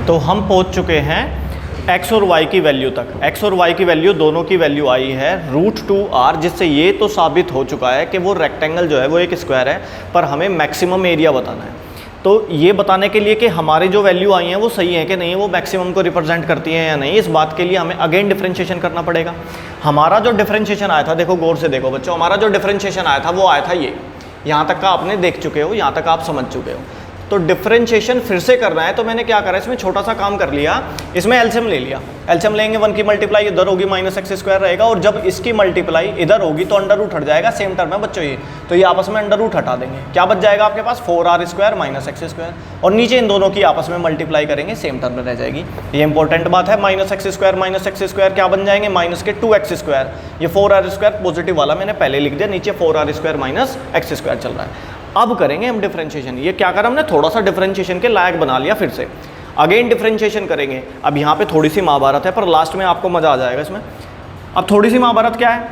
तो हम पहुंच चुके हैं x और y की वैल्यू तक। x और y की वैल्यू दोनों की वैल्यू आई है √2r, जिससे ये तो साबित हो चुका है कि वो रेक्टेंगल जो है वो एक स्क्वायर है, पर हमें मैक्सिमम एरिया बताना है। तो ये बताने के लिए कि हमारी जो वैल्यू आई है वो सही है कि नहीं, वो मैक्सिमम को रिप्रेजेंट करती है या नहीं, इस बात के लिए हमें अगेन डिफरेंशिएशन करना पड़ेगा। हमारा जो डिफरेंशिएशन आया था, देखो गौर से देखो बच्चों, हमारा जो डिफरेंशिएशन आया था वो आया था ये, यहाँ तक का आपने देख चुके हो, यहाँ तक आप समझ चुके हो। तो डिफरेंशिएशन फिर से करना है, तो मैंने क्या करा, इसमें छोटा सा काम कर लिया, इसमें एलसीएम ले लिया। एलसीएम लेंगे, 1 की मल्टीप्लाई इधर होगी -x² रहेगा, और जब इसकी मल्टीप्लाई इधर होगी तो अंडर रूट हट जाएगा, सेम टर्म है बच्चों ये, तो ये आपस में अंडर रूट हटा देंगे, क्या बच जाएगा आपके पास 4r² - x², और नीचे इन दोनों की आपस में मल्टीप्लाई करेंगे, सेम टर्म में रह जाएगी। ये इंपॉर्टेंट बात है, -x² - x² क्या बन जाएंगे, -2x²। ये 4r² पॉजिटिव वाला मैंने पहले लिख दिया, नीचे 4r² - x² चल रहा है। अब करेंगे हम डिफरेंशिएशन। ये क्या करा हमने, थोड़ा सा डिफरेंशिएशन के लायक बना लिया, फिर से अगेन डिफरेंशिएशन करेंगे। अब यहाँ पे थोड़ी सी महाभारत है, पर लास्ट में आपको मजा आ जाएगा इसमें। अब थोड़ी सी महाभारत क्या है,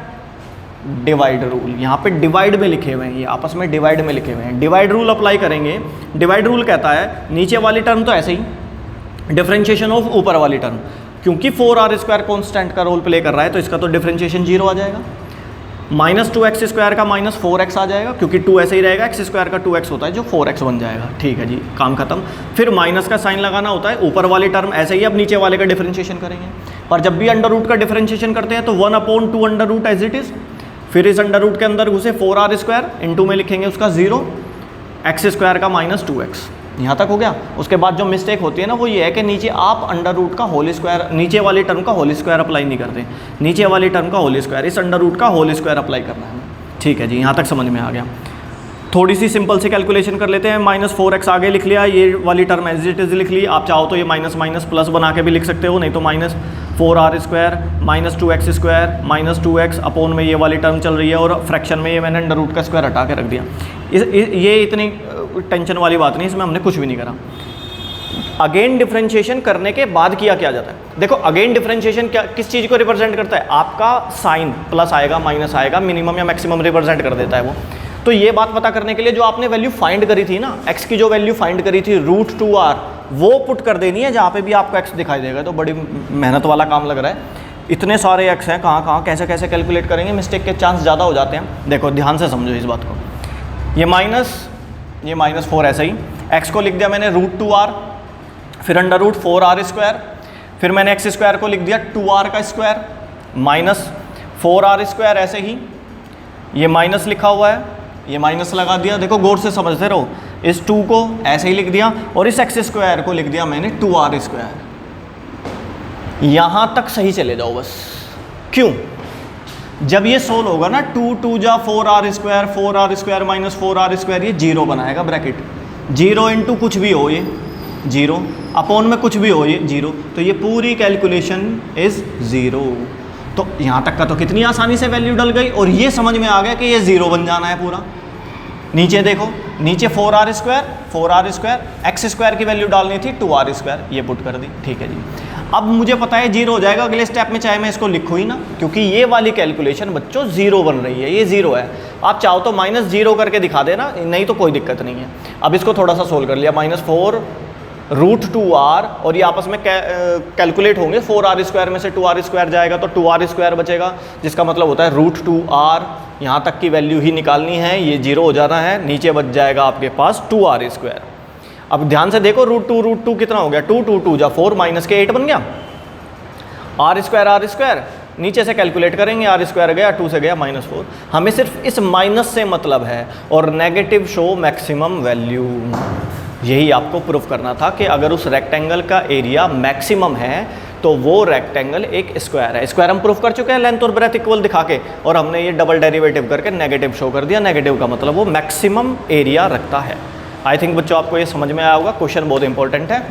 डिवाइड रूल। यहाँ पे डिवाइड में लिखे हुए हैं, ये आपस में डिवाइड में लिखे हुए हैं। डिवाइड रूल अप्लाई करेंगे। डिवाइड रूल कहता है नीचे वाली टर्म तो ऐसे ही, डिफरेंशिएशन ऑफ ऊपर वाली टर्म, क्योंकि 4r² कॉन्स्टेंट का रोल प्ले कर रहा है, तो इसका तो डिफरेंशिएशन 0 आ जाएगा। -2x² का -4x आ जाएगा, क्योंकि 2 ऐसे ही रहेगा, x² का 2x होता है जो 4x बन जाएगा। ठीक है जी, काम खत्म। फिर माइनस का साइन लगाना होता है, ऊपर वाली टर्म ऐसे ही, अब नीचे वाले का डिफरेंशिएशन करेंगे। पर जब भी अंडर रूट का डिफरेंशिएशन करते हैं तो 1/2 under root as it is, फिर इस अंडर रूट के अंदर घुसे 4r², इनटू में लिखेंगे उसका 0, x² का -2x। यहाँ तक हो गया। उसके बाद जो मिस्टेक होती है ना, वो ये है कि नीचे आप अंडर रूट का होल स्क्वायर, नीचे वाली टर्म का होल स्क्वायर अप्लाई नहीं करते, नीचे वाली टर्म का होल स्क्वायर, इस अंडर रूट का होल स्क्वायर अप्लाई करना है। ठीक है जी, यहाँ तक समझ में आ गया। थोड़ी सी सिंपल सी कैलकुलेशन कर लेते हैं। -4x आगे लिख लिया, ये वाली टर्म एज इट इज लिख ली। आप चाहो तो ये माइनस प्लस बना के भी लिख सकते हो, नहीं तो -4r² - 2x² - 2x अपॉन में ये वाली टर्म चल रही है, और फ्रैक्शन में ये मैंने अंडर रूट का स्क्वायर हटा के रख दिया। ये इतनी टेंशन वाली बात नहीं, इसमें हमने कुछ भी नहीं करा। अगेन डिफरेंशिएशन करने के बाद किया क्या जाता है, देखो अगेन डिफरेंशिएशन क्या किस चीज़ को रिप्रेजेंट करता है, आपका साइन प्लस आएगा माइनस आएगा, मिनिमम या मैक्सिमम रिप्रेजेंट कर देता है वो। तो ये बात पता करने के लिए जो आपने वैल्यू फाइंड करी थी ना, x की जो वैल्यू फाइंड करी थी √2r, वो पुट कर देनी है जहाँ पे भी आपको x दिखाई देगा। तो बड़ी मेहनत वाला काम लग रहा है, इतने सारे x हैं, कहाँ कहाँ कैसे कैसे कैलकुलेट करेंगे, मिस्टेक के चांस ज़्यादा हो जाते हैं। देखो ध्यान से समझो इस बात को, ये -4 ऐसे ही, x को लिख दिया मैंने √2r, फिर अंडर रूट 4r², फिर मैंने x² को लिख दिया 2r का स्क्वायर, -4r² ऐसे ही, ये माइनस लिखा हुआ है, ये माइनस लगा दिया। देखो गौर से समझते रहो, इस 2 को ऐसे ही लिख दिया, और इस x² को लिख दिया मैंने 2r²। यहाँ तक सही चले जाओ बस। क्यों, जब ये सोल्व होगा ना, 2 2 जा 4r² 4r² - 4r², ये 0 बनाएगा ब्रैकेट, 0 इंटू कुछ भी हो, ये 0 अपॉन में कुछ भी हो, ये 0, तो ये पूरी कैलकुलेशन इज 0। तो यहाँ तक का तो कितनी आसानी से वैल्यू डल गई, और ये समझ में आ गया कि ये 0 बन जाना है पूरा। नीचे देखो, नीचे 4r² x² की वैल्यू डालनी थी 2r², ये पुट कर दी। ठीक है जी, अब मुझे पता है 0 हो जाएगा अगले स्टेप में, चाहे मैं इसको लिखूँ ही ना, क्योंकि ये वाली कैलकुलेशन बच्चों 0 बन रही है, ये 0 है। आप चाहो तो -0 करके दिखा देना, नहीं तो कोई दिक्कत नहीं है। अब इसको थोड़ा सा सोल्व कर लिया, -4 √2r, और ये आपस में कैलकुलेट होंगे, 4r² में से 2r² जाएगा तो 2r² बचेगा, जिसका मतलब होता है √2r। यहाँ तक की वैल्यू ही निकालनी है, ये 0 हो जाना है, नीचे बच जाएगा आपके पास 2r²। अब ध्यान से देखो, √2 कितना हो गया, 2 2 2 जा 4 माइनस के 8 बन गया, r², नीचे से कैलकुलेट करेंगे, r² गया 2 से गया -4। हमें सिर्फ इस माइनस से मतलब है, और नेगेटिव शो मैक्सिमम वैल्यू। यही आपको प्रूफ करना था कि अगर उस रेक्टेंगल का एरिया मैक्सिमम है तो वो रेक्टेंगल एक स्क्वायर है। स्क्वायर हम प्रूफ कर चुके हैं लेंथ और ब्रेथ इक्वल दिखा के, और हमने ये डबल डेरिवेटिव करके नेगेटिव शो कर दिया। नेगेटिव का मतलब वो मैक्सिमम एरिया रखता है। आई थिंक बच्चों आपको ये समझ में आया होगा। क्वेश्चन बहुत इंपॉर्टेंट है।